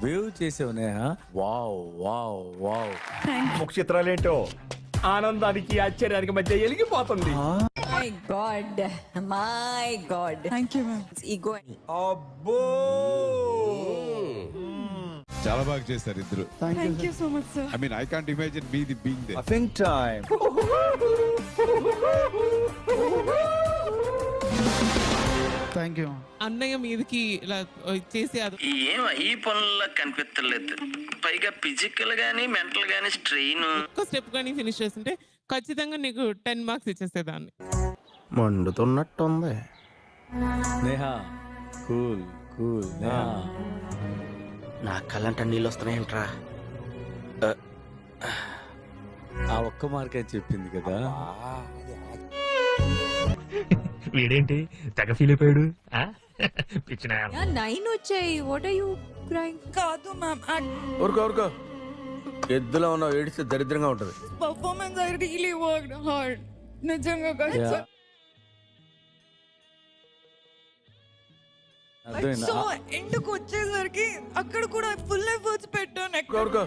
Wave చేసావు Neha. Wow wow wow. ముఖ చిత్రాలేంటో ఆనందానికి ఆశ్చర్యానికి మధ్య ఎలిగిపోతుంది. My god thank you ma'am. ఈగో అబ్బో చాలా బాగా చేశారు ఇద్దరు. Thank you so much sir. I mean I can't imagine being there. Think time. Thank you. అన్నయ్య మీదకి ఇలా చేసి అది ఏం ఈ పనుల్లో కనిపించలేదు. పైగా ఫిజికల్ గానీ మెంటల్ గానీ స్ట్రెయిన్. ఒక్క స్టెప్ కానీ ఫినిష్ చేస్తుంటే ఖచ్చితంగా నీకు 10 మార్క్స్ ఇచ్చేసేదాన్ని. మండుతున్నట్టుంది. Neha cool cool. నేహ నా కళ్ళంట నీళ్ళు వస్తున్నాయంట్రా. ఆ ఒక్క మార్క్ అని చెప్పింది కదా. వీడేంటి తెగ ఫీల్ అయిపోయాడు. పిచ్చిన 9 వచ్చాయి. What are you crying? కాదు మ్యామ్, ఊరుకో ఎద్దులో ఉన్న ఏడిస్తే దరిద్రంగా ఉంటది. Performance I really worked hard. నిజంగా కాదు. Yeah. అర్థమైందా? సో ఎండ్కి వచ్చేసరికి అక్కడ కూడా ఫుల్ ఎఫర్ట్స్ పెట్టాను. ఊరుకో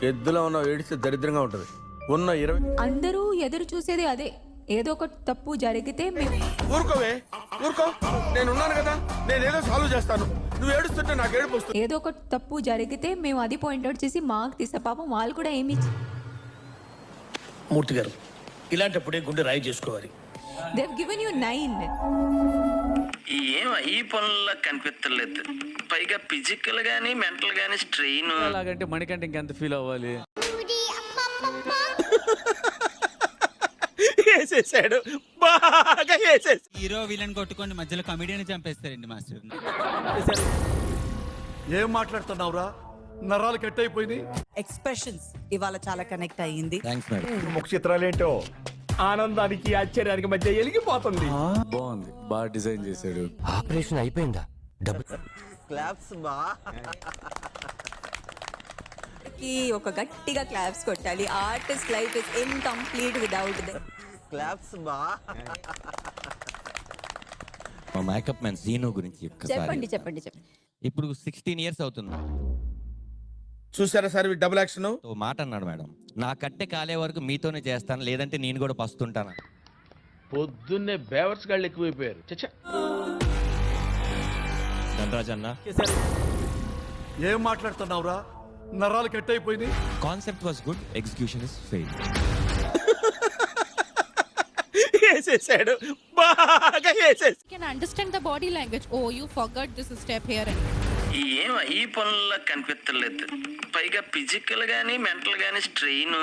ఎద్దులో ఉన్న ఏడిస్తే దరిద్రంగా ఉంటది. ఉన్న 20 అందరూ ఎదురు చూసేది అదే. ఏదో ఒక తప్పు జరిగితే మేము ఊరుకోవే ఊరుకో. నేను ఉన్నాను కదా, నేనేదో సాల్వ్ చేస్తాను. నువ్వు ఏడుస్తుంటే నాకు ఏడుపు వస్తుంది. ఏదో ఒక తప్పు జరిగితే మేము అది పాయింట్అవుట్ చేసి మార్క్ తీసే. పాపం వాళ్ళు కూడా ఏమి మూర్తి గారు, ఇలాంటప్పుడే గుండె రాయి చేసుకోవాలి. They have given you 9. ఏం ఈ పనుల్లో కనిపించలేదు. పైగా ఫిజికల్ గానీ మెంటల్ గానీ స్ట్రెయిన్. అలాగంటే మణికంటే ఇంకెంత ఫీల్ అవ్వాలి. వేసేసాడు, బాగా వేసేసి. హీరో విలన్ కొట్టుకొని మధ్యలో కమెడియన్ చంపేస్తారండి మాస్టర్. ఏం మాట్లాడుతున్నావురా? నరాలు కట్ అయిపోయింది. ఎక్స్ప్రెషన్స్ ఇవాళ చాలా కనెక్ట్ అయ్యింది. Thanks madam. ముఖ చిత్రాలేంటో ఆనందానికి ఆశ్చర్యానికి మధ్య ఎలిగిపోతుంది. బాగుంది, బాగా డిజైన్ చేశాడు. ఆపరేషన్ అయిపోయిందా? కి ఒక గట్టిగా క్లాప్స్ కొట్టాలి. Artist life is incomplete without them. మా మేకప్ మ్యాన్ సీను గురించి చెప్పండి. ఇప్పుడు 16 ఇయర్స్ అవుతుంది. చూసారా సార్ డబుల్ యాక్షన్. ఓ మాట అన్నాడు మేడం, నా కట్టె కాలే వరకు మీతోనే చేస్తాను, లేదంటే నేను కూడా పస్తుంటాను. పొద్దున్నే బేవర్స్ గాళ్ళు ఎక్కువైపోయారు. ధనరాజ్ అన్న, ఏం మాట్లాడుతున్నావురా? నరాలు కట్ అయిపోయింది. Concept was good, execution is fail. వేసేసాడు, బాగా వేసేసి. Can understand the body language. Oh, you forgot this step here. ఏం ఈ పనుల్లో కనిపించలేదు. పైగా ఫిజికల్ గానీ మెంటల్ గానీ స్ట్రెయిన్.